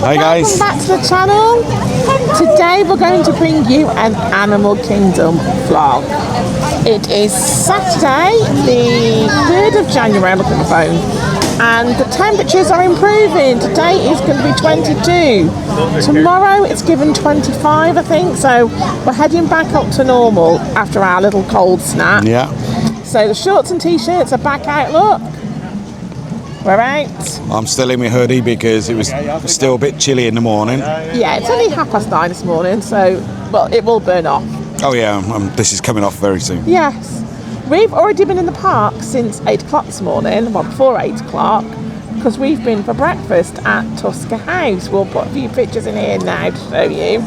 Hi guys. Welcome back to the channel. Today we're going to bring you an Animal Kingdom vlog. It is Saturday, the 3rd of January, I look at the phone, and the temperatures are improving. Today is going to be 22. Tomorrow it's given 25, I think, so we're heading back up to normal after our little cold snap. Yeah. So the shorts and t-shirts are back out, look. We're out. I'm still in my hoodie because it was still a bit chilly in the morning. Yeah, it's only 9:30 this morning, so, well, it will burn off. Oh yeah, this is coming off very soon. Yes. We've already been in the park since 8 o'clock this morning, well, before 8 o'clock, because we've been for breakfast at Tusker House. We'll put a few pictures in here now to show you.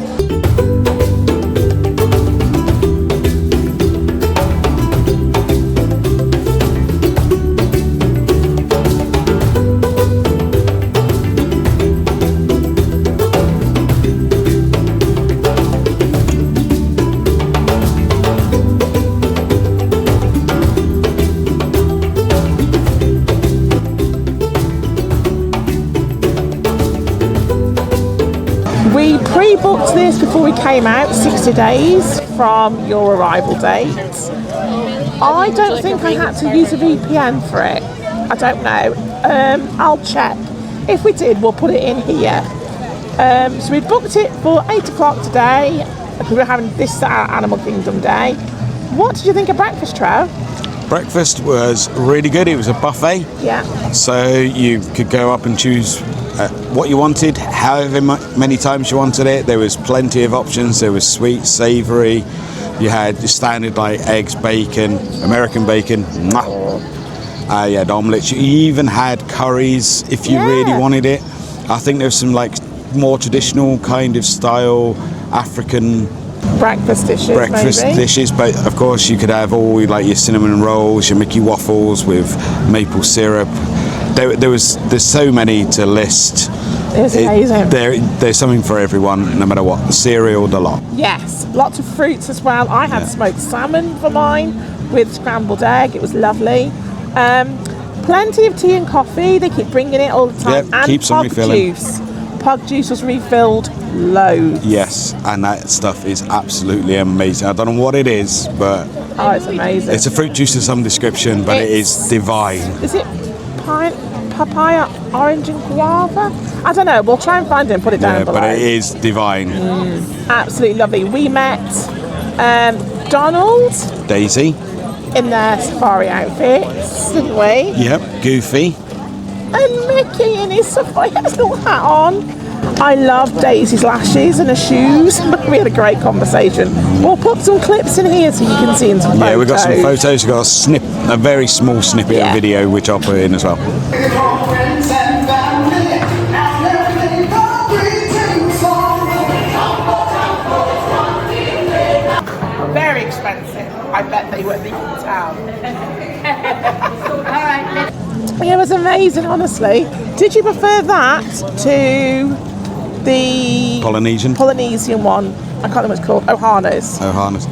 We pre-booked this before we came out, 60 days from your arrival date. I don't think I had to use a VPN for it. I don't know. I'll check. If we did, we'll put it in here. So we booked it for 8 o'clock today, because we're having this our Animal Kingdom day. What did you think of breakfast, Trev? Breakfast was really good. It was a buffet. Yeah. So you could go up and choose what you wanted, however many times you wanted it. There was plenty of options. There was sweet, savoury. You had your standard like eggs, bacon, American bacon. You had omelets. You even had curries if you really wanted it. I think there's some like more traditional kind of style African breakfast dishes, but of course you could have all like your cinnamon rolls, your Mickey waffles with maple syrup. There's so many to list. It's amazing. There's something for everyone, no matter what. The cereal, the lot. Yes, lots of fruits as well. I had smoked salmon for mine with scrambled egg. It was lovely. Plenty of tea and coffee. They keep bringing it all the time. Yep, and keeps on refilling. Pug juice was refilled loads. Yes, and that stuff is absolutely amazing. I don't know what it is, but oh, it's amazing. It's a fruit juice of some description, but it is divine. Is it papaya, orange and guava? I don't know. We'll try and find it and put it down below. But it is divine. Absolutely lovely. We met Donald, Daisy, in their safari outfits, didn't we? Yep. Goofy. And Mickey in his safari, has a little hat on. I love Daisy's lashes and her shoes. We had a great conversation. We'll put some clips in here so you can see in some photos. Yeah, we've got some photos. We've got a very small snippet of video, which I'll put in as well. Very expensive. I bet they were leaving town. It was amazing, honestly. Did you prefer that to the Polynesian one? I can't remember what it's called. Ohana's.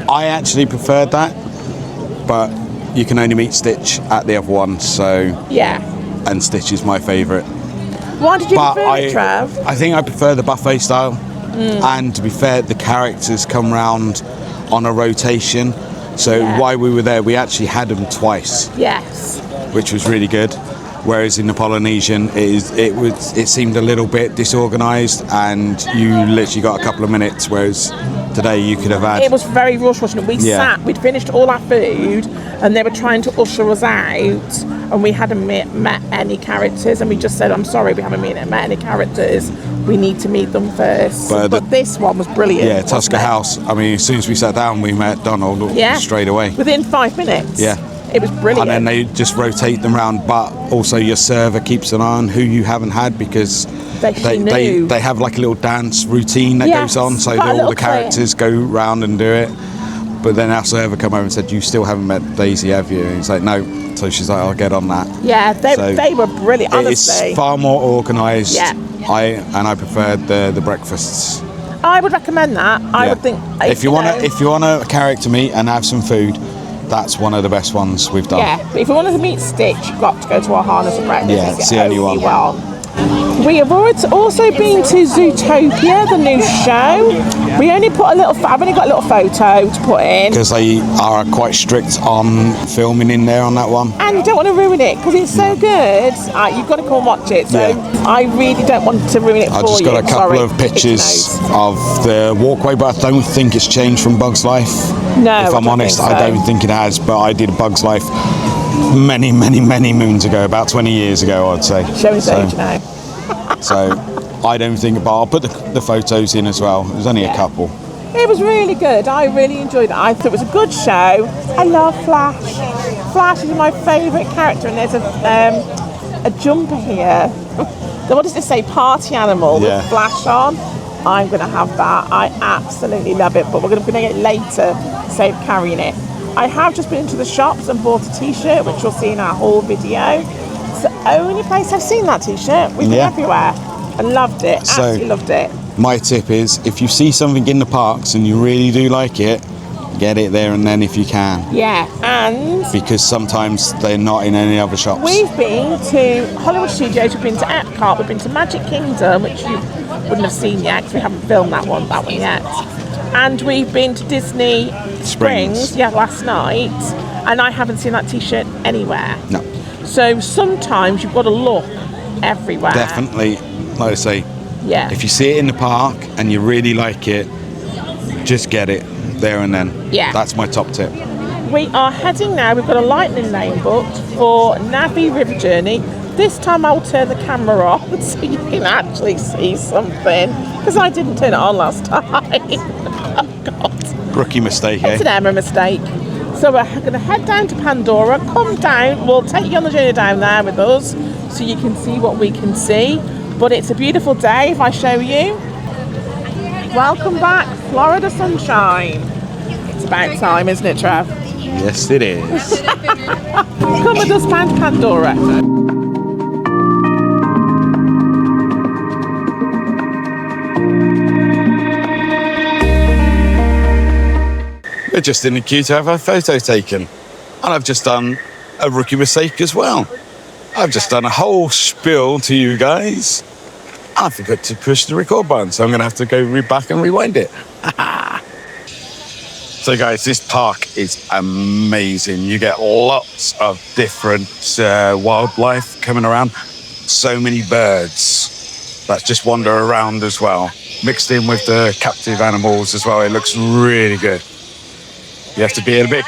I actually preferred that, but you can only meet Stitch at the other one, so yeah. And Stitch is my favourite. Why did you prefer it, Trev? I think I prefer the buffet style, and to be fair, the characters come round on a rotation. So while we were there, we actually had them twice. Yes. Which was really good. Whereas in the Polynesian, it seemed a little bit disorganised, and you literally got a couple of minutes. Whereas today, you could have had. It was very rushing. We sat. We'd finished all our food, and they were trying to usher us out, and we hadn't met any characters, and we just said, "I'm sorry, we haven't met any characters. We need to meet them first." But this one was brilliant. Yeah, Tusker House. I mean, as soon as we sat down, we met Donald straight away. Within 5 minutes. Yeah. It was brilliant. And then they just rotate them around, but also your server keeps an eye on who you haven't had, because they have like a little dance routine that goes on, so all the characters go round and do it. But then our server come over and said, "You still haven't met Daisy, have you?" And he's like, "No." So she's like, "I'll get on that." Yeah, they were brilliant. Honestly, it's far more organised. Yeah. I preferred the breakfasts. I would recommend that. I would think if you want a character meet and have some food, that's one of the best ones we've done. Yeah, but if you wanted to meet Stitch, you've got to go to Ohana's for breakfast. Yeah, it's the only one. We have also been to Zootopia, the new show. We only put I've only got a little photo to put in. Because they are quite strict on filming in there on that one. And you don't want to ruin it because it's so good. You've got to come and watch it. So I really don't want to ruin it for you. I just got a couple of pictures of the walkway, but I don't think it's changed from Bug's Life. No, if I'm honest, I don't think it has. But I did Bug's Life many moons ago, about 20 years ago, I'd say. Showing his age now. So I don't think, but I'll put the photos in as well. There's only a couple. It was really good. I really enjoyed it. I thought it was a good show. I love Flash. Flash is my favourite character, and there's a jumper here. What does it say? Party animal with Flash on. I'm going to have that. I absolutely love it, but we're going to get it later, save carrying it. I have just been into the shops and bought a t-shirt, which you'll see in our haul video. It's the only place I've seen that t-shirt. We've been everywhere. I loved it. Absolutely loved it. My tip is, if you see something in the parks and you really do like it, get it there and then if you can. Yeah, and... because sometimes they're not in any other shops. We've been to Hollywood Studios, we've been to Epcot, we've been to Magic Kingdom, which you wouldn't have seen yet because we haven't filmed that one yet. And we've been to Disney Springs, last night, and I haven't seen that t-shirt anywhere. No. So sometimes you've got to look everywhere. Definitely, like I say, if you see it in the park and you really like it, just get it there and then. Yeah. That's my top tip. We are heading now, we've got a lightning lane booked for Navi River Journey. This time I'll turn the camera off so you can actually see something, because I didn't turn it on last time. Oh God. Rookie mistake, It's an Emma mistake. So we're going to head down to Pandora, come down, we'll take you on the journey down there with us so you can see what we can see. But it's a beautiful day if I show you. Welcome back, Florida sunshine. It's about time, isn't it, Trev? Yes, it is. Come with us down to Pandora. We're just in the queue to have our photo taken. And I've just done a rookie mistake as well. I've just done a whole spiel to you guys. I forgot to push the record button, so I'm going to have to go back and rewind it. So guys, this park is amazing. You get lots of different wildlife coming around. So many birds that just wander around as well. Mixed in with the captive animals as well. It looks really good. You have to be a bit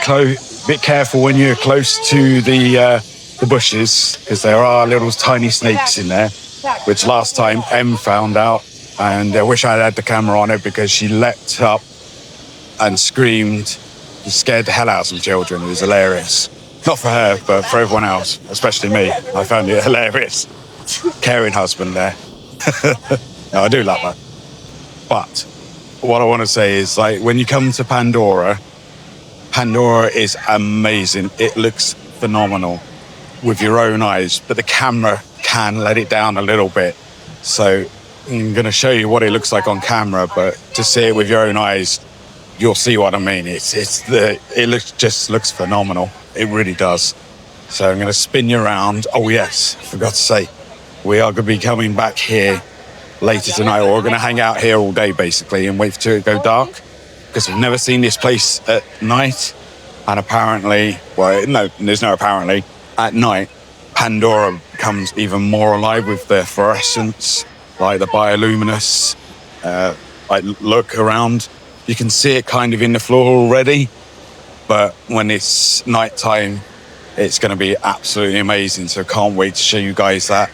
careful when you're close to the bushes, because there are little tiny snakes in there, which last time Em found out, and I wish I had the camera on it because she leapt up and screamed. It scared the hell out of some children. It was hilarious. Not for her, but for everyone else, especially me. I found it hilarious. Caring husband there. No, I do love her. But what I want to say is, like, when you come to Pandora is amazing. It looks phenomenal with your own eyes, but the camera can let it down a little bit. So I'm going to show you what it looks like on camera, but to see it with your own eyes, you'll see what I mean. It looks phenomenal. It really does. So I'm going to spin you around. Oh yes, forgot to say, we are going to be coming back here later tonight, or we're going to hang out here all day basically and wait till it go dark, because we've never seen this place at night. And apparently, well, no, there's no apparently, at night, Pandora becomes even more alive with the fluorescence, like the bioluminescence. Like, look around, you can see it kind of in the floor already, but when it's nighttime, it's going to be absolutely amazing. So can't wait to show you guys that.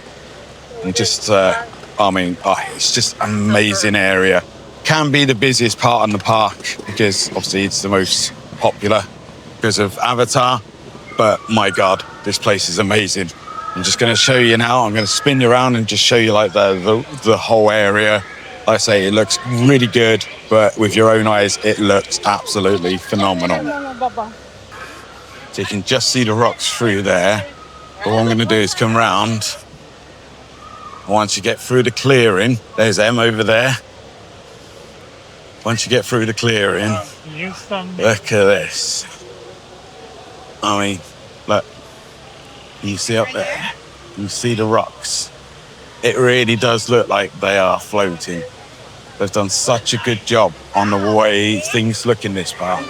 And just, it's just amazing area. Can be the busiest part of the park because obviously it's the most popular because of Avatar, but my God, this place is amazing. I'm just going to show you now. I'm going to spin you around and just show you like the whole area. Like I say, it looks really good, but with your own eyes, it looks absolutely phenomenal. So you can just see the rocks through there. But what I'm going to do is come round. Once you get through the clearing, there's Em over there. Once you get through the clearing, look at this. I mean, look, you see up there, you see the rocks. it really does look like they are floating. They've done such a good job on the way things look in this park.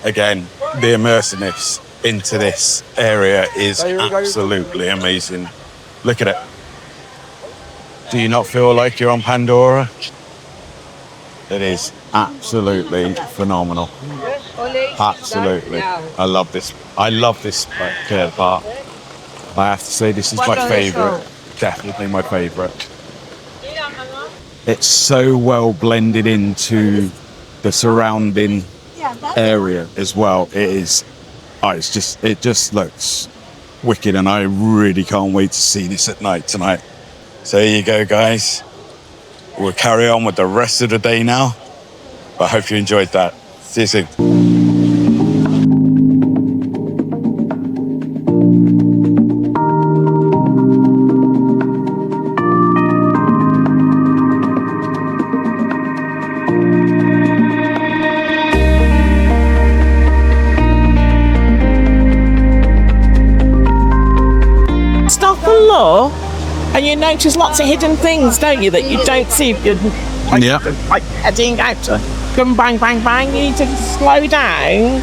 Again, the immersiveness into this area is absolutely amazing. Look at it. Do you not feel like you're on Pandora? It is absolutely phenomenal. Absolutely. I love this. I love this park. I have to say this is my favourite. Definitely my favourite. It's so well blended into the surrounding area as well. It is. It just looks wicked, and I really can't wait to see this at night tonight. So there you go, guys. We'll carry on with the rest of the day now. But I hope you enjoyed that. See you soon. Stop and look, and you notice lots of hidden things, don't you, that you don't see if you're like heading out to come bang, bang, bang. You need to slow down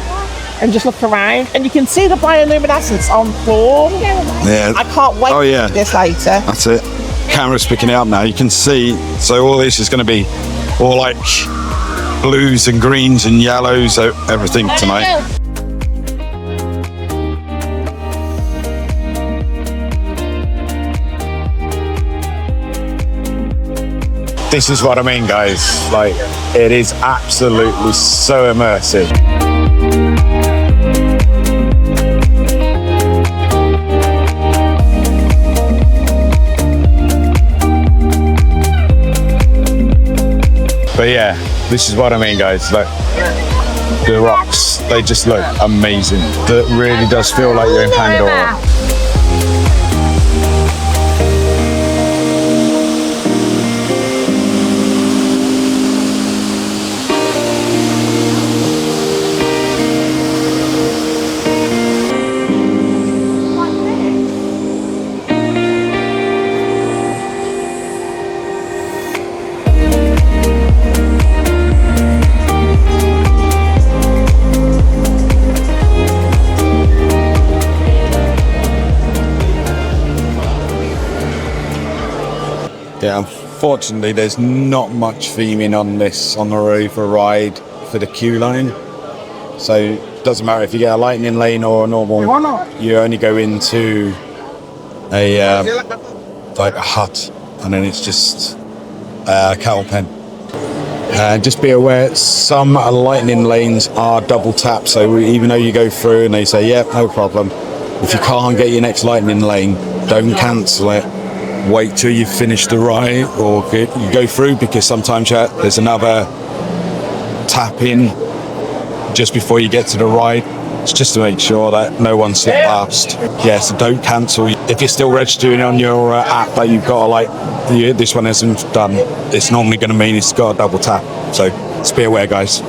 and just look around, and you can see the bioluminescence on floor. Yeah. I can't wait to see this later. That's it. Camera's picking it up now. You can see, so all this is going to be all like blues and greens and yellows, everything tonight. This is what I mean, guys. Like, it is absolutely so immersive. But yeah, this is what I mean, guys. Like, the rocks, they just look amazing. It really does feel like you're in Pandora. Yeah, unfortunately, there's not much theming on the Rover ride for the queue line. So it doesn't matter if you get a lightning lane or a normal. You only go into a like a hut, and then it's just a cattle pen. Just be aware, some lightning lanes are double tap. So even though you go through and they say, "Yep, no problem," if you can't get your next lightning lane, don't cancel it. Wait till you finish the ride or you go through, because sometimes there's another tap in just before you get to the ride. It's just to make sure that no one slipped past. Yeah, so don't cancel. If you're still registering on your app that you've got this one isn't done, it's normally going to mean it's got a double tap. So just be aware, guys.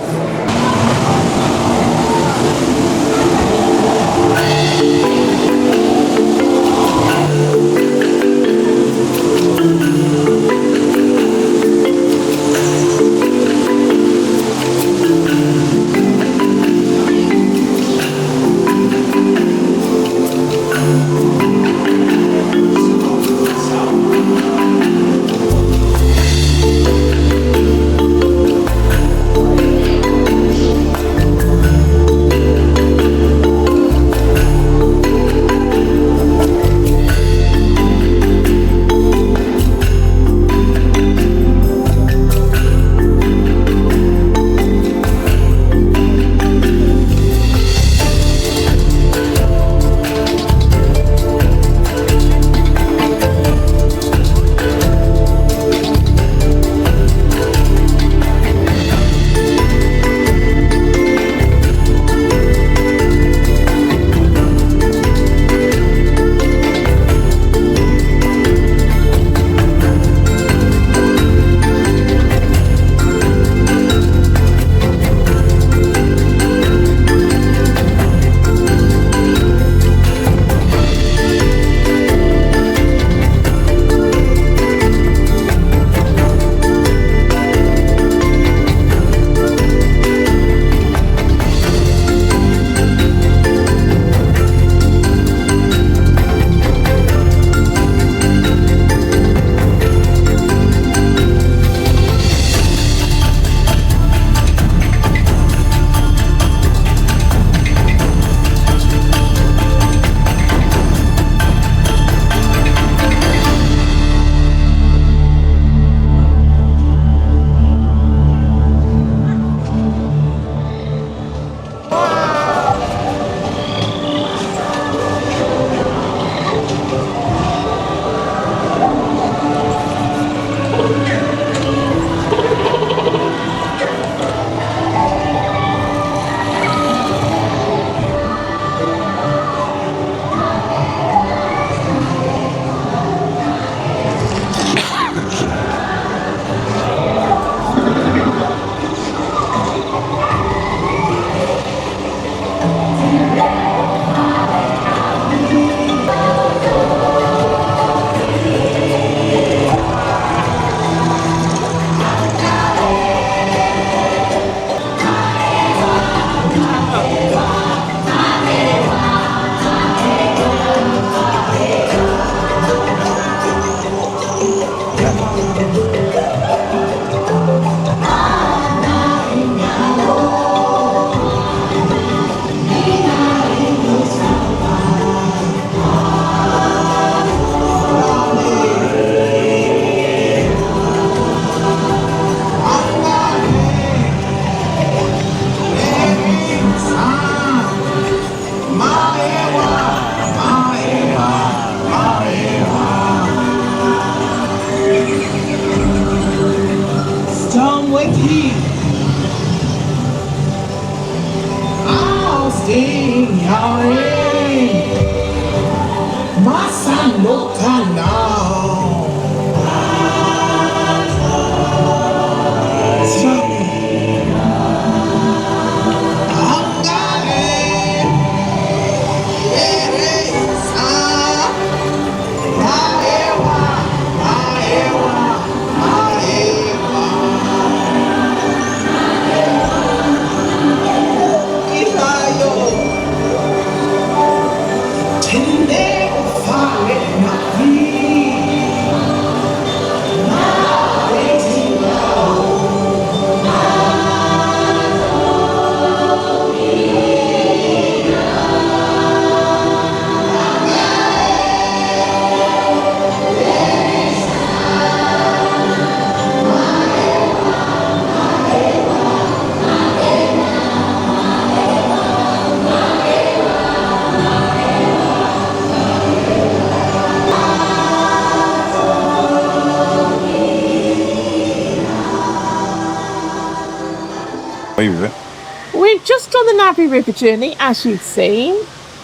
We've just done the Navy River journey, as you've seen.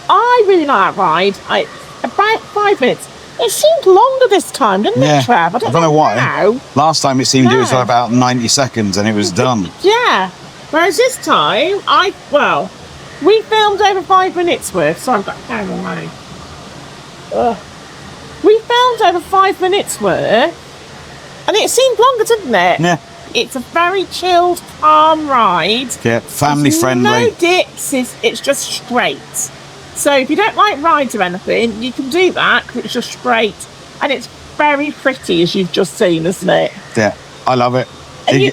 I really like that ride. About 5 minutes. It seemed longer this time, didn't it, Trev? I don't know why. How. Last time it seemed it was about 90 seconds and it was done. Yeah. Whereas this time, we filmed over 5 minutes worth. So I've got hang on, money. We filmed over 5 minutes worth, and it seemed longer, didn't it? Yeah. It's a very chilled, calm ride. Yeah, family friendly. No dips, it's just straight. So if you don't like rides or anything, you can do that because it's just straight. And it's very pretty, as you've just seen, isn't it? Yeah, I love it.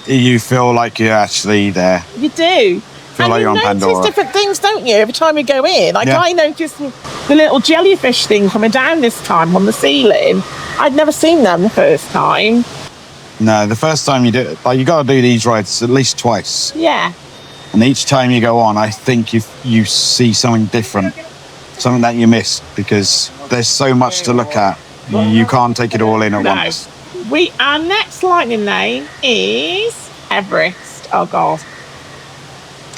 You feel like you're actually there. You do. Feel like you're on Pandora. You notice different things, don't you, every time you go in? Like I noticed the little jellyfish thing coming down this time on the ceiling. I'd never seen them the first time. No, the first time you do it, you got to do these rides at least twice. Yeah. And each time you go on, I think you see something different, something that you missed, because there's so much to look at. You can't take it all in at once. Our next lightning lane is Everest. Oh God.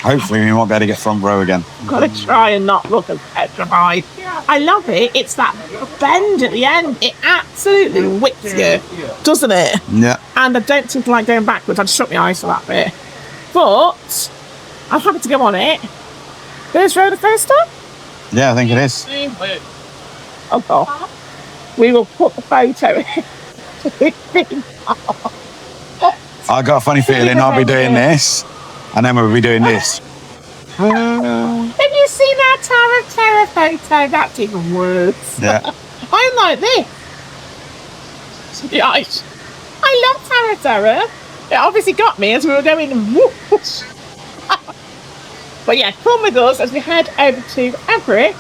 Hopefully we won't be able to get front row again. I've got to try and not look as petrified. I love it. It's that bend at the end. It absolutely whips you, doesn't it? Yeah. And I don't seem to like going backwards. I just shut my eyes for that bit. But I'm happy to go on it. First roller coaster? Yeah, I think it is. Oh God. We will put the photo in. I got a funny feeling I'll be doing this. And then we'll be doing this. Have you seen our Tower of Terror photo? That's even worse. Yeah. I'm like this. Yeah, I love Tower of Terror. It obviously got me as we were going whoosh. But yeah, come with us as we head over to Everest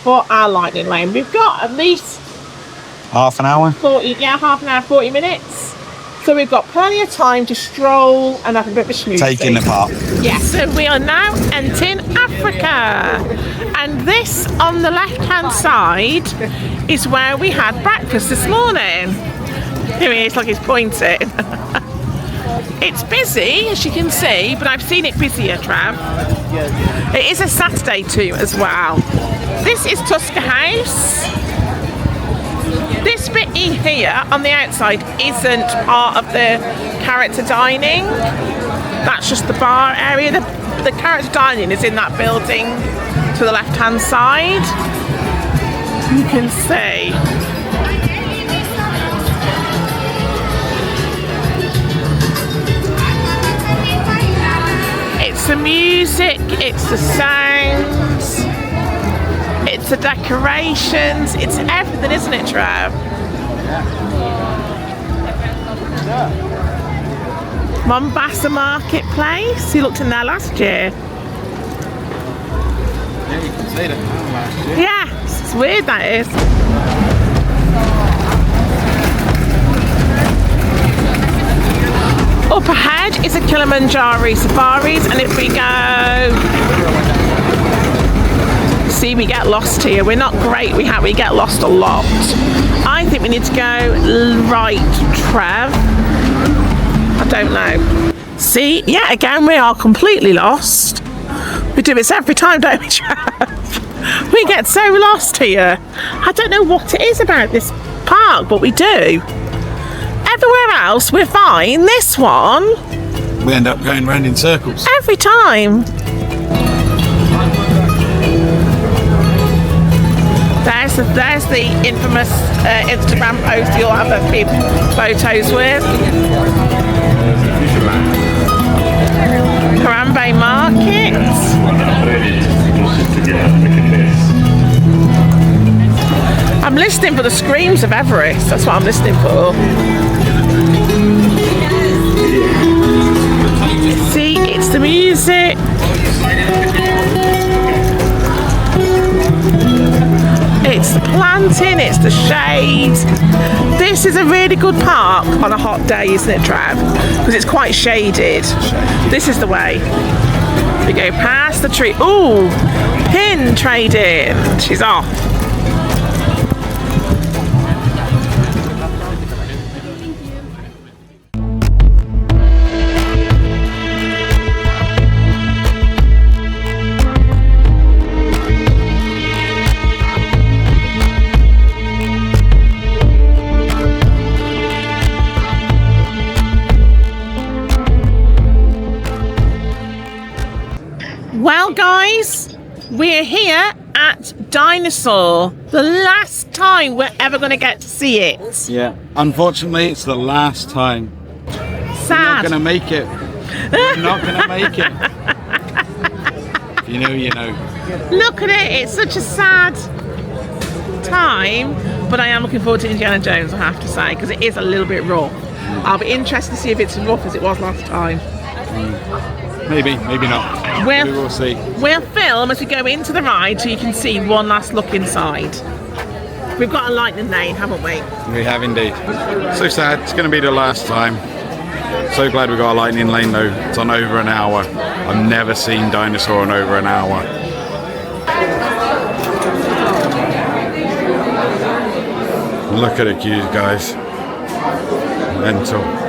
for our lightning lane. We've got at least half an hour? Half an hour, 40 minutes. So we've got plenty of time to stroll and have a bit of a schmooze. Taking the part. Yes, so we are now entering Africa. And this on the left-hand side is where we had breakfast this morning. Here he is, like he's pointing. It's busy, as you can see, but I've seen it busier, Trev. It is a Saturday too, as well. This is Tusker House. This bit here on the outside isn't part of the character dining. That's just the bar area. The character dining is in that building to the left-hand side. You can see. It's the music, it's the sounds, it's the decorations, it's everything, isn't it, Trev? Mombasa Marketplace. You looked in there last year. Yeah, you can see that last year. Yeah, it's weird that is. Up ahead is a Kilimanjaro Safaris, and if we go... See, we get lost here. We're not great. We get lost a lot. I think we need to go right, Trev. I don't know. See, yeah, again, we are completely lost. We're do this every time, don't we, Trev? We get so lost here. I don't know what it is about this park, but we do. Everywhere else we're fine. This one, We end up going round in circles. every time. There's the infamous Instagram post you'll have a few photos with. Harambe Market. I'm listening for the screams of Everest. That's what I'm listening for. See, it's the music. It's the planting, it's the shade. This is a really good park on a hot day, isn't it, Trev? Because it's quite shaded. This is the way. We go past the tree. Ooh, pin trading. She's off. Well, guys, we're here at Dinosaur. The last time we're ever going to get to see it. Yeah. Unfortunately, it's the last time. Sad. We're not going to make it. We're not going to make it. If you know, you know. Look at it. It's such a sad time. But I am looking forward to Indiana Jones, I have to say, because it is a little bit rough. I'll be interested to see if it's as rough as it was last time. Maybe, maybe not. We will see. We'll film as we go into the ride so you can see one last look inside. We've got a lightning lane, haven't we? We have indeed. So sad. It's going to be the last time. So glad we got a lightning lane though. It's on over an hour. I've never seen Dinosaur on over an hour. Look at the queues, guys. Mental.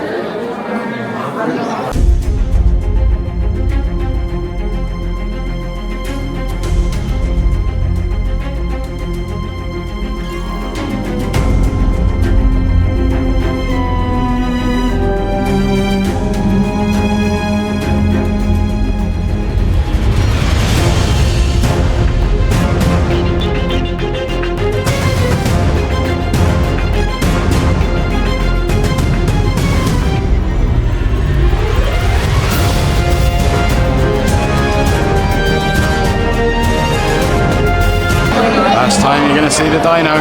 Last time you're going to see the dino.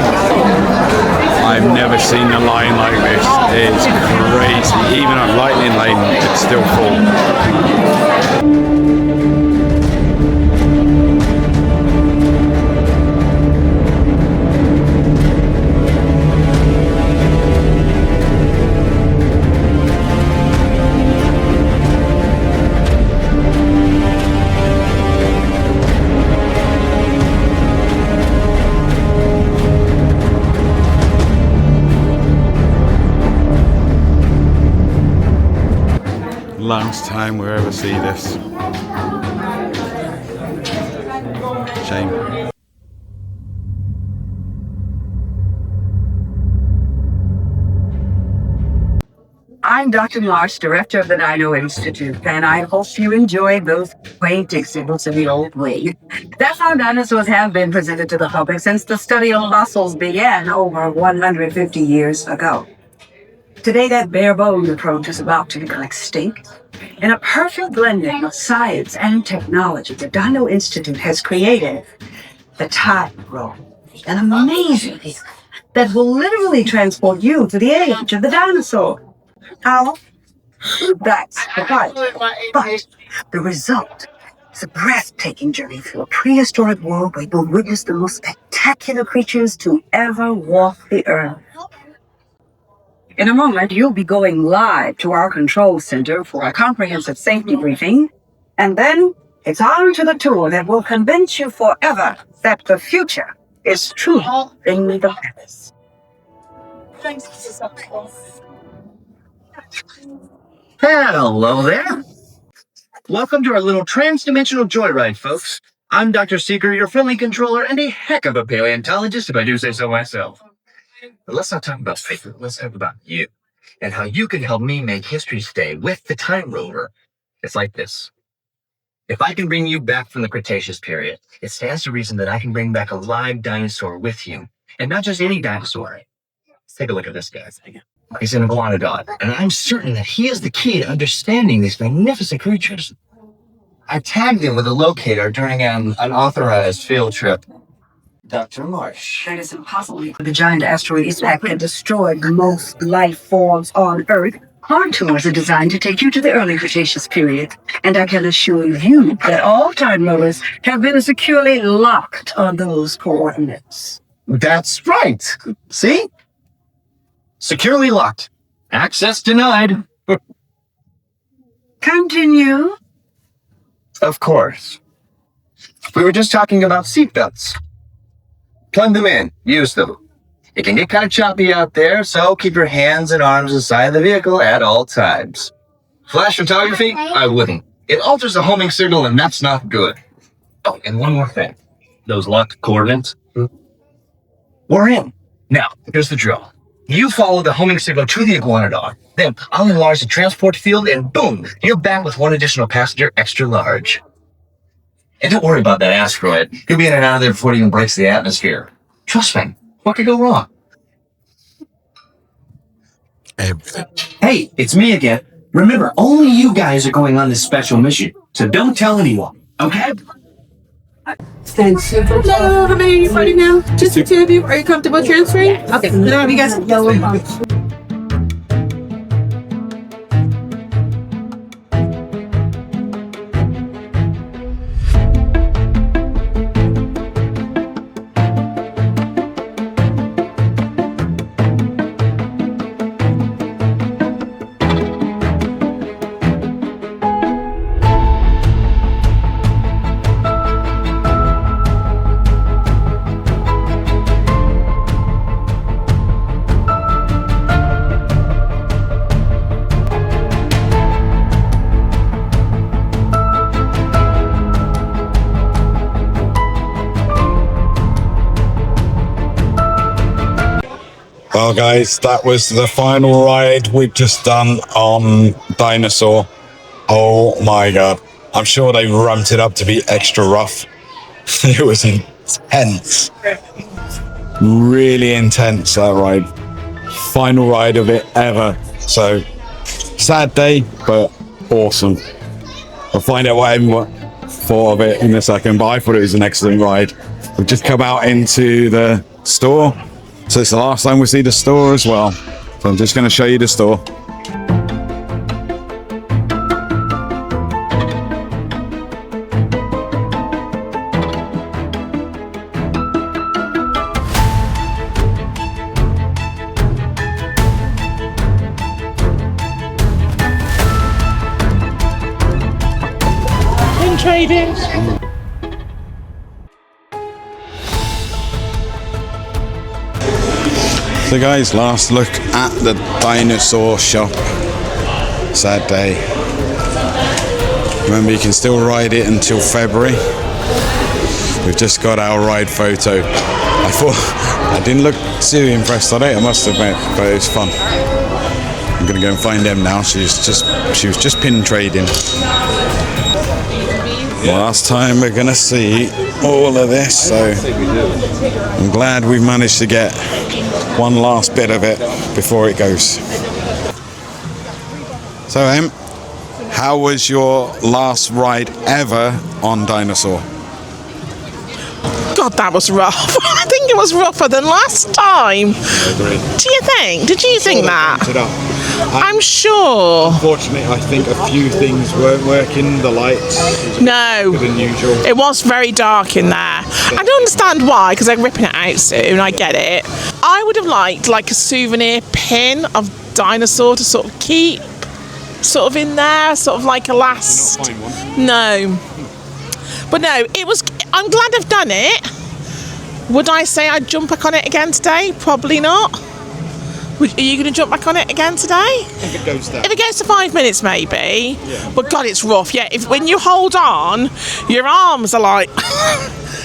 I've never seen a line like this. It's crazy. Even on lightning lane, it's still full. Last time we'll ever see this. Shame. I'm Dr. Marsh, director of the Dino Institute, and I hope you enjoyed those quaint exhibits of the old way. That's how dinosaurs have been presented to the public since the study of fossils began over 150 years ago. Today, that bare-boned approach is about to become extinct. In a perfect blending of science and technology, the Dino Institute has created the Time Roll, an amazing vehicle that will literally transport you to the age of the dinosaur. How? That's the part. But the result is a breathtaking journey through a prehistoric world where you'll witness the most spectacular creatures to ever walk the earth. In a moment, you'll be going live to our control center for a comprehensive safety briefing, and then it's on to the tour that will convince you forever that the future is truly in the past. Hello there. Welcome to our little trans-dimensional joyride, folks. I'm Dr. Seeker, your friendly controller, and a heck of a paleontologist, if I do say so myself. But let's not talk about favorite. Let's talk about you and how you can help me make history stay with the time rover. It's like this. If I can bring you back from the Cretaceous period, it stands to reason that I can bring back a live dinosaur with you. And not just any dinosaur. Let's take a look at this guy. He's an iguanodon, and I'm certain that he is the key to understanding these magnificent creatures. I tagged him with a locator during an unauthorized field trip. Dr. Marsh. That is impossible. The giant asteroid impact had destroyed most life forms on Earth. Our tours are designed to take you to the early Cretaceous period, and I can assure you that all time rovers have been securely locked on those coordinates. That's right. See? Securely locked. Access denied. Continue. Of course. We were just talking about seatbelts. Plug them in. Use them. It can get kind of choppy out there, so keep your hands and arms inside the vehicle at all times. Flash photography? I wouldn't. It alters the homing signal, and that's not good. Oh, and one more thing. Those locked coordinates? We're in. Now, here's the drill. You follow the homing signal to the iguanodon. Then I'll enlarge the transport field, and boom, you're back with one additional passenger extra large. And don't worry about that asteroid. He'll be in and out of there before it even breaks the atmosphere. Trust me. What could go wrong? Everything. Hey, it's me again. Remember, only you guys are going on this special mission, so don't tell anyone, okay? Thanks. Hello, how many are you fighting now? Just the two of you? Are you comfortable transferring? Okay, then I'll have you guys go. Well, guys, that was the final ride we've just done on Dinosaur. Oh my god. I'm sure they ramped it up to be extra rough. It was intense. Really intense, that ride. Final ride of it ever. So, sad day, but awesome. I'll find out what everyone thought of it in a second, but I thought it was an excellent ride. We've just come out into the store. So it's the last time we see the store as well. So I'm just going to show you the store. In trading. So guys, last look at the Dinosaur shop. Sad day. Remember, you can still ride it until February. We've just got our ride photo. I thought I didn't look too impressed on it, I must admit, but it was fun. I'm gonna go and find Em now. She was just pin trading. Last time we're gonna see all of this, so I'm glad we've managed to get one last bit of it before it goes. So Em, how was your last ride ever on Dinosaur? God, that was rough. I think it was rougher than last time. I agree. Do you think? Did you think that? I'm sure. Unfortunately, I think a few things weren't working. The lights. No. Than usual. It was very dark in there. I don't understand why, because they're ripping it out soon. I get it. I would have liked like a souvenir pin of Dinosaur to sort of keep sort of in there, sort of like a last. Did you not find one? No. But no, it was. I'm glad I've done it. Would I say I'd jump back on it again today? Probably not. Are you going to jump back on it again today? If it goes down. If it goes to 5 minutes, maybe. Yeah. But God, it's rough. Yeah, when you hold on, your arms are like...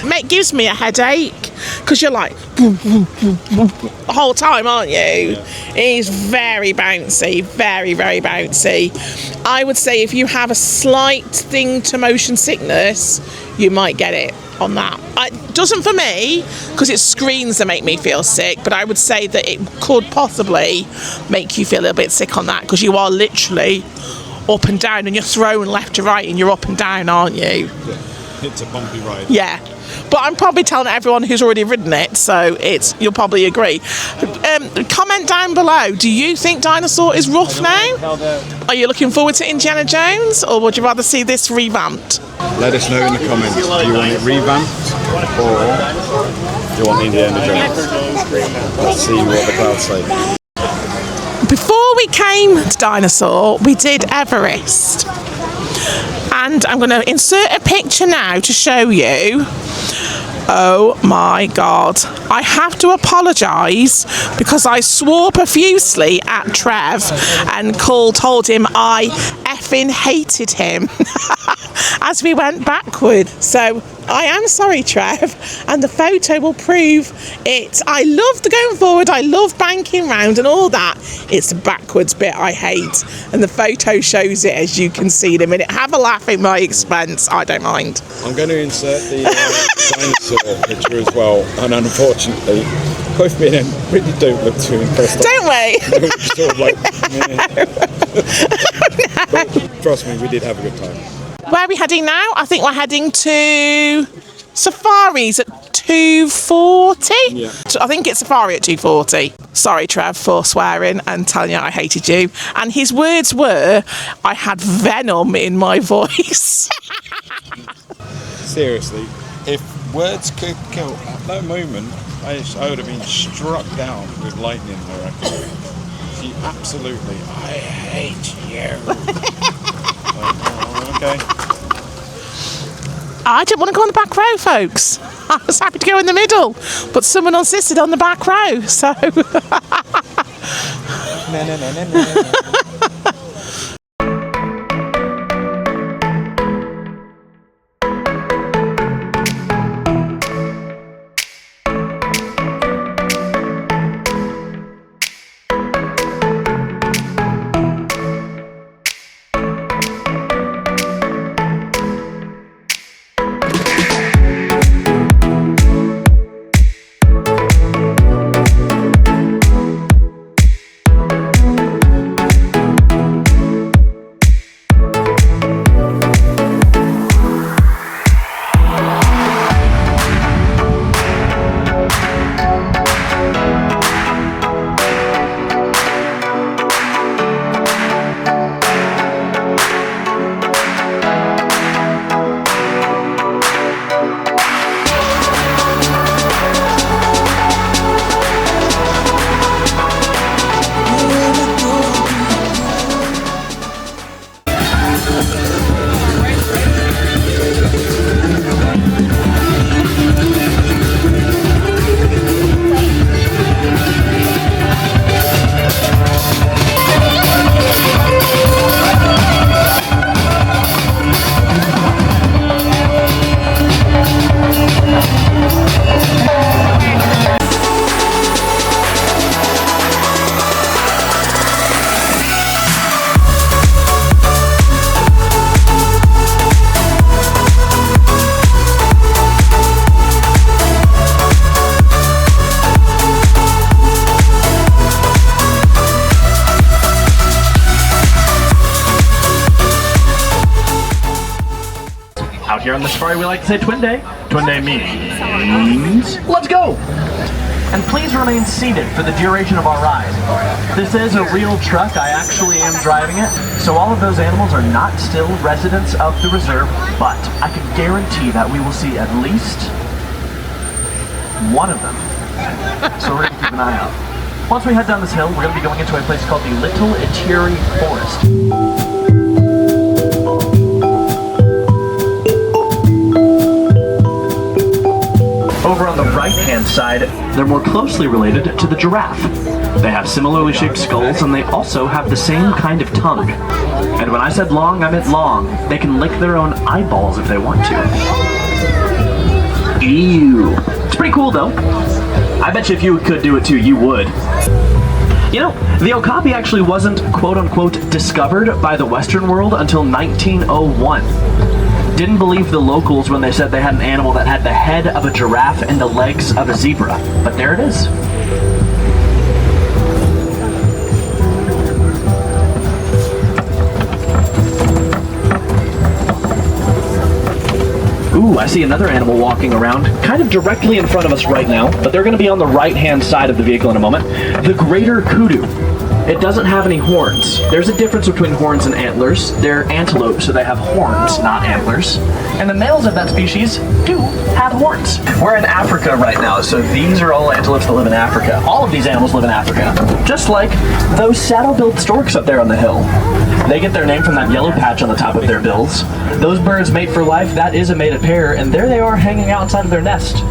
It gives me a headache because you're like the whole time, aren't you? Yeah. It is very bouncy, very, very bouncy. I would say if you have a slight thing to motion sickness, you might get it on that. It doesn't for me because it's screens that make me feel sick, but I would say that it could possibly make you feel a little bit sick on that because you are literally up and down and you're thrown left to right and you're up and down, aren't you? Yeah. It's a bumpy ride. Yeah. But I'm probably telling everyone who's already ridden it, so you'll probably agree. Comment down below, do you think Dinosaur is rough now? Are you looking forward to Indiana Jones, or would you rather see this revamped? Let us know in the comments, do you want it revamped, or do you want Indiana Jones? Let's see what the crowd say. Before we came to Dinosaur, we did Everest. And I'm going to insert a picture now to show you. Oh my God. I have to apologise because I swore profusely at Trev and told him I effing hated him as we went backward. So I am sorry, Trev, and the photo will prove it. I love the going forward, I love banking round and all that. It's the backwards bit I hate, and the photo shows it, as you can see in a minute. Have a laugh at my expense, I don't mind. I'm going to insert the dinosaur picture as well, and unfortunately, both me and him really don't look too impressed. Don't we? We're sort of like, But trust me, we did have a good time. Where are we heading now? I think we're heading to Safaris at 2:40. Yeah. I think it's Safari at 2:40. Sorry, Trev, for swearing and telling you I hated you. And his words were, I had venom in my voice. Seriously, if words could kill, at that moment, I would have been struck down with lightning, I reckon. She absolutely, I hate you. Okay. I didn't want to go on the back row, folks. I was happy to go in the middle, but someone insisted on the back row, so... Out here on the safari, we like to say twin day. Twin day means let's go! And please remain seated for the duration of our ride. This is a real truck, I actually am driving it, so all of those animals are not still residents of the reserve, but I can guarantee that we will see at least one of them. So we're gonna keep an eye out. Once we head down this hill, we're gonna be going into a place called the Little Etiri Forest. Over on the right right-hand side, they're more closely related to the giraffe. They have similarly shaped skulls, and they also have the same kind of tongue. And when I said long, I meant long. They can lick their own eyeballs if they want to. Ew. It's pretty cool, though. I bet you if you could do it too, you would. You know, the okapi actually wasn't quote-unquote discovered by the Western world until 1901. Didn't believe the locals when they said they had an animal that had the head of a giraffe and the legs of a zebra. But there it is. Ooh, I see another animal walking around, kind of directly in front of us right now, but they're going to be on the right-hand side of the vehicle in a moment. The greater kudu. It doesn't have any horns. There's a difference between horns and antlers. They're antelope, so they have horns, not antlers. And the males of that species do have horns. We're in Africa right now, so these are all antelopes that live in Africa. All of these animals live in Africa. Just like those saddle-billed storks up there on the hill. They get their name from that yellow patch on the top of their bills. Those birds mate for life. That is a mated pair, and there they are hanging out inside of their nest.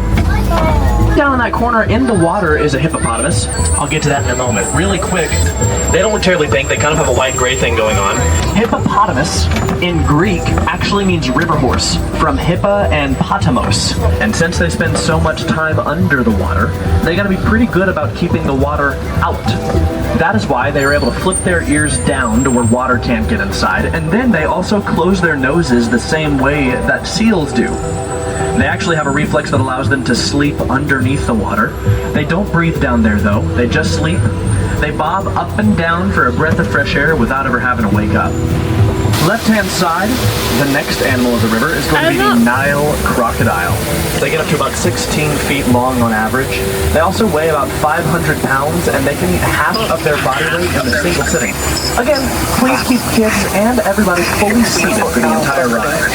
Down in that corner in the water is a hippopotamus. I'll get to that in a moment. Really quick, they don't look terribly pink. They kind of have a white-gray thing going on. Hippopotamus in Greek actually means river horse, from hippa and potamos. And since they spend so much time under the water, they gotta be pretty good about keeping the water out. That is why they are able to flip their ears down to where water can't get inside, and then they also close their noses the same way that seals do. They actually have a reflex that allows them to sleep underneath the water. They don't breathe down there though, they just sleep. They bob up and down for a breath of fresh air without ever having to wake up. Left-hand side, the next animal of the river is going to be the Nile crocodile. They get up to about 16 feet long on average. They also weigh about 500 pounds, and they can eat half of their body weight in a single sitting. Again, please keep kids and everybody fully seated for the entire ride.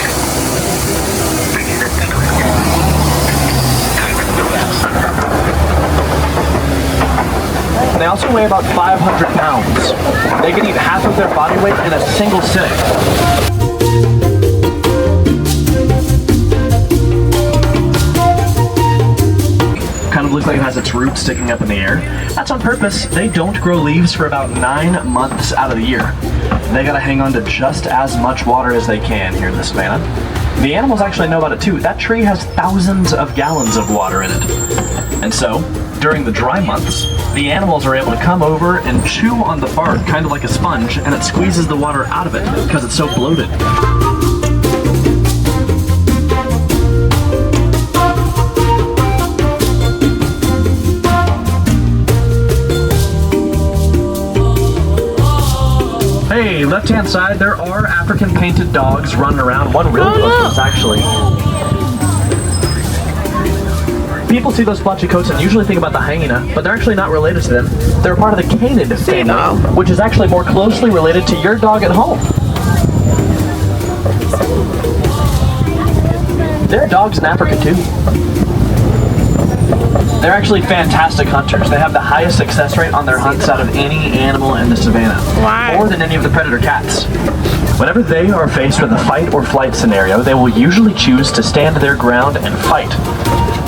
They also weigh about 500 pounds. They can eat half of their body weight in a single sitting. Kind of looks like it has its roots sticking up in the air. That's on purpose. They don't grow leaves for about 9 months out of the year. They gotta hang on to just as much water as they can here in the savannah. The animals actually know about it too. That tree has thousands of gallons of water in it. And so, during the dry months, the animals are able to come over and chew on the bark, kind of like a sponge, and it squeezes the water out of it because it's so bloated. Hey, left-hand side, there are African painted dogs running around. One really close to us, actually. People see those splotchy coats and usually think about the hyena, but they're actually not related to them. They're part of the canid family, which is actually more closely related to your dog at home. There are dogs in Africa too. They're actually fantastic hunters. They have the highest success rate on their hunts out of any animal in the savannah. Wow. More than any of the predator cats. Whenever they are faced with a fight or flight scenario, they will usually choose to stand their ground and fight.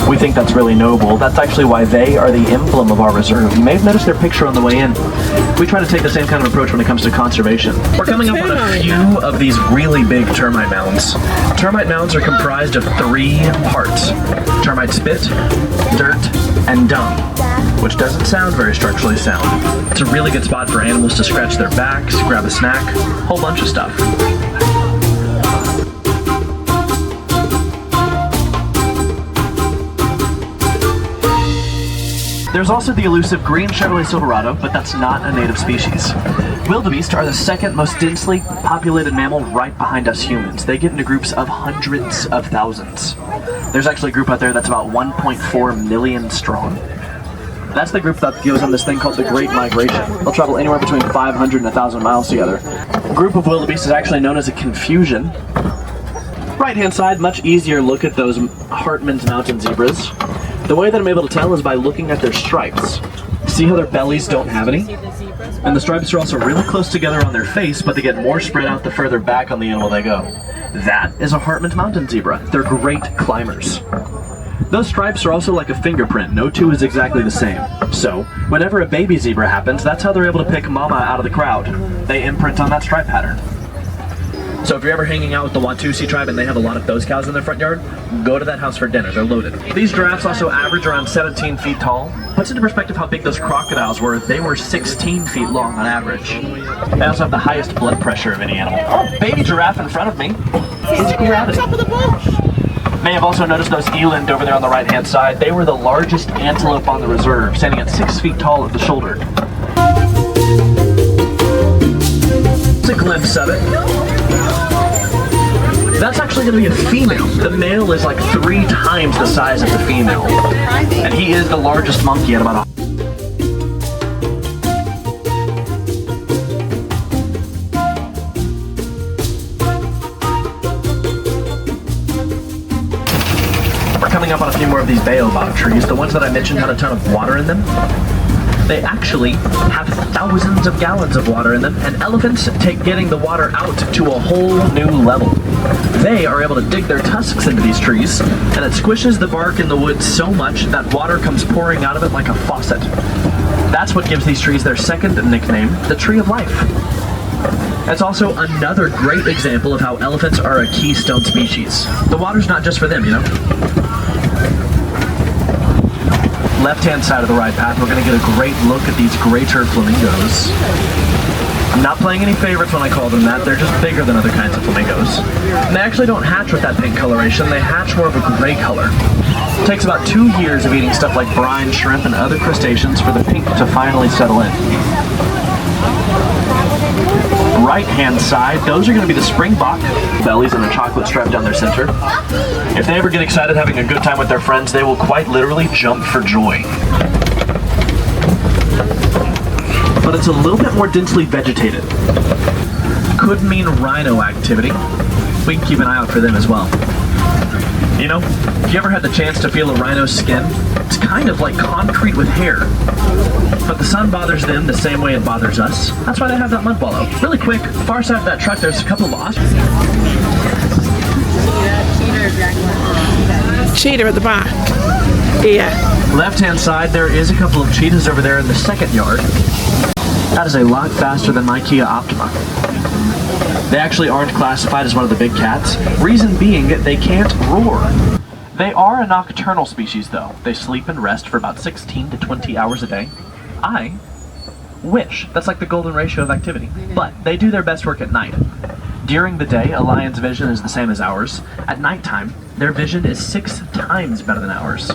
We think that's really noble. That's actually why they are the emblem of our reserve. You may have noticed their picture on the way in. We try to take the same kind of approach when it comes to conservation. We're coming up on a few of these really big termite mounds. Termite mounds are comprised of 3 parts: termite spit, dirt, and dung, which doesn't sound very structurally sound. It's a really good spot for animals to scratch their backs, grab a snack, a whole bunch of stuff. There's also the elusive green Chevrolet Silverado, but that's not a native species. Wildebeest are the second most densely populated mammal right behind us humans. They get into groups of hundreds of thousands. There's actually a group out there that's about 1.4 million strong. That's the group that goes on this thing called the Great Migration. They'll travel anywhere between 500 and 1,000 miles together. A group of wildebeest is actually known as a confusion. Right-hand side, much easier look at those Hartman's mountain zebras. The way that I'm able to tell is by looking at their stripes. See how their bellies don't have any? And the stripes are also really close together on their face, but they get more spread out the further back on the animal they go. That is a Hartman's mountain zebra. They're great climbers. Those stripes are also like a fingerprint. No two is exactly the same. So, whenever a baby zebra happens, that's how they're able to pick mama out of the crowd. They imprint on that stripe pattern. So if you're ever hanging out with the Watusi tribe and they have a lot of those cows in their front yard, go to that house for dinner. They're loaded. These giraffes also average around 17 feet tall. Puts into perspective how big those crocodiles were. They were 16 feet long on average. They also have the highest blood pressure of any animal. Oh, baby giraffe in front of me. It's gravity. Top of the bush. May have also noticed those eland over there on the right-hand side. They were the largest antelope on the reserve, standing at 6 feet tall at the shoulder. It's a glimpse of it. That's actually going to be a female. The male is like 3 times the size of the female. And he is the largest monkey at about We're coming up on a few more of these baobab trees. The ones that I mentioned had a ton of water in them. They actually have thousands of gallons of water in them, and elephants take getting the water out to a whole new level. They are able to dig their tusks into these trees, and it squishes the bark in the wood so much that water comes pouring out of it like a faucet. That's what gives these trees their second nickname, the Tree of Life. It's also another great example of how elephants are a keystone species. The water's not just for them, you know? Left-hand side of the ride path, we're going to get a great look at these greater flamingos. I'm not playing any favorites when I call them that. They're just bigger than other kinds of flamingos. And they actually don't hatch with that pink coloration. They hatch more of a gray color. It takes about 2 years of eating stuff like brine, shrimp, and other crustaceans for the pink to finally settle in. Right-hand side, those are going to be the springbok bellies and a chocolate stripe down their center. If they ever get excited having a good time with their friends, they will quite literally jump for joy. But it's a little bit more densely vegetated. Could mean rhino activity. We can keep an eye out for them as well. You know, if you ever had the chance to feel a rhino's skin, it's kind of like concrete with hair. But the sun bothers them the same way it bothers us. That's why they have that mud wallow. Really quick, far side of that truck, there's a couple of ostriches. Cheetah at the back. Yeah. Left-hand side, there is a couple of cheetahs over there in the second yard. That is a lot faster than my Kia Optima. They actually aren't classified as one of the big cats. Reason being, they can't roar. They are a nocturnal species, though. They sleep and rest for about 16 to 20 hours a day. I wish. That's like the golden ratio of activity. But they do their best work at night. During the day, a lion's vision is the same as ours. At nighttime, their vision is 6 times better than ours.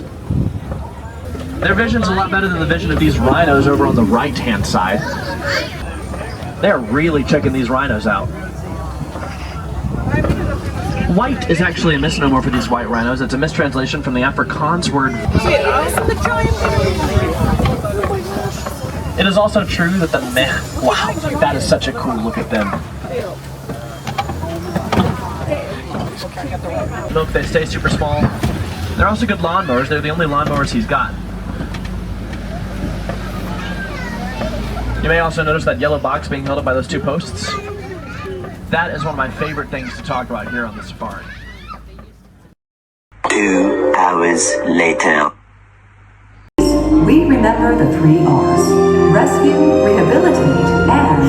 Their vision's a lot better than the vision of these rhinos over on the right-hand side. They're really checking these rhinos out. White is actually a misnomer for these white rhinos. It's a mistranslation from the Afrikaans word. It is also true that the men, wow, that is such a cool look at them. Look, they stay super small. They're also good lawnmowers. They're the only lawnmowers he's got. You may also notice that yellow box being held up by those 2 posts. That is one of my favorite things to talk about here on the safari. 2 hours later. We remember the 3 R's. Rescue, rehabilitate, and...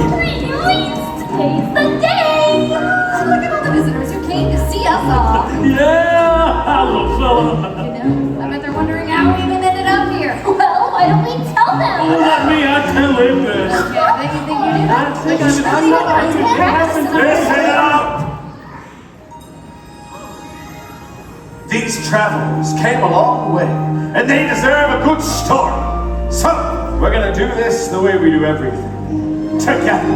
Taste the day! Look at all the visitors who came to see us all. Yeah! Hello, fella! You know, I bet they're wondering how we even ended up here. Well, why don't we tell them? Oh, let me, I can live this. Yeah, they think you do. I think I'm not Listen up! These travelers came a long way, and they deserve a good story. So, we're gonna do this the way we do everything. Together.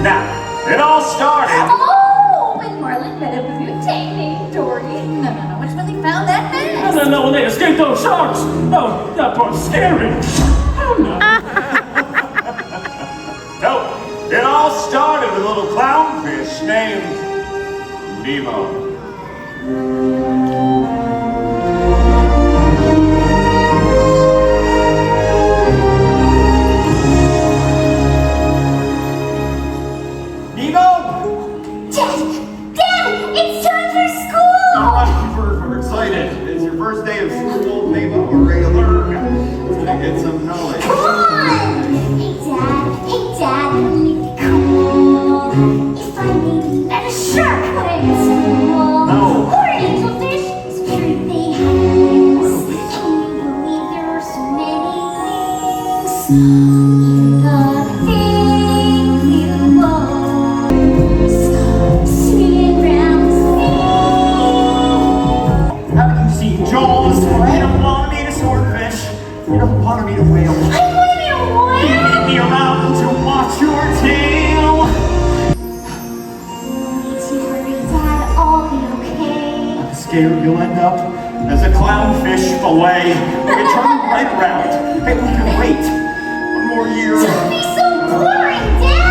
Now, it all started... Oh! When Marlin met a butane named Dory. No, which really found that fast. No, when they escaped those sharks. Oh, that part's scary. Oh, no. No, it all started with a little clownfish named Nemo. Dad! It's time for school! We're excited. It's your first day of school. Haven't you seen Jaws? You don't want to meet a swordfish. You don't want to meet a whale. I want to be a whale. You need me around to watch your tail. Don't worry, Dad. I'll be okay. I'm scared you'll end up as a clownfish fillet. We can turn right around. Hey, we can wait. One more year. Don't be so boring, Dad.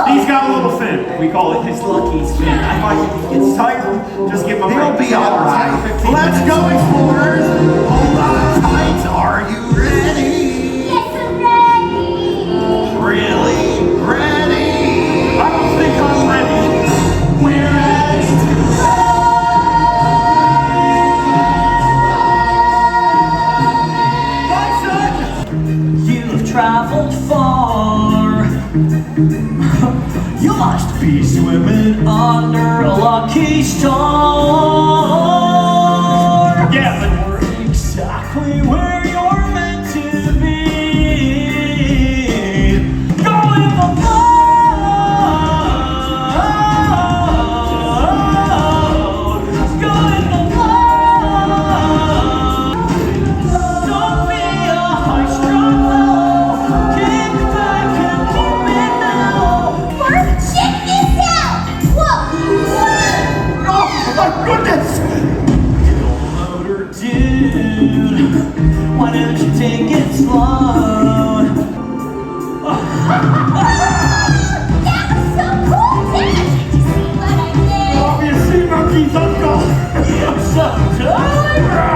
He's got a little fin. We call it his lucky spin. I find if he gets tired, just give him a break. He'll be alright. Let's go, explorers. Hold on tight. Are you ready? Yes, I'm ready. Really ready? I don't think I'm ready. We're ready to Son, you've traveled far. You must be swimming under a lucky star. Yeah, but we're exactly where you're meant to be. Go in the boat. Go in the boat. Don't be a high-strung fellow. Kick back and keep it now. Mark, check this out. Whoa. Oh, my goodness! Motor dude, why don't you take it slow? That was so cool, Dad. Did you see what I did? Obviously, monkey's uncle. You're so totally right.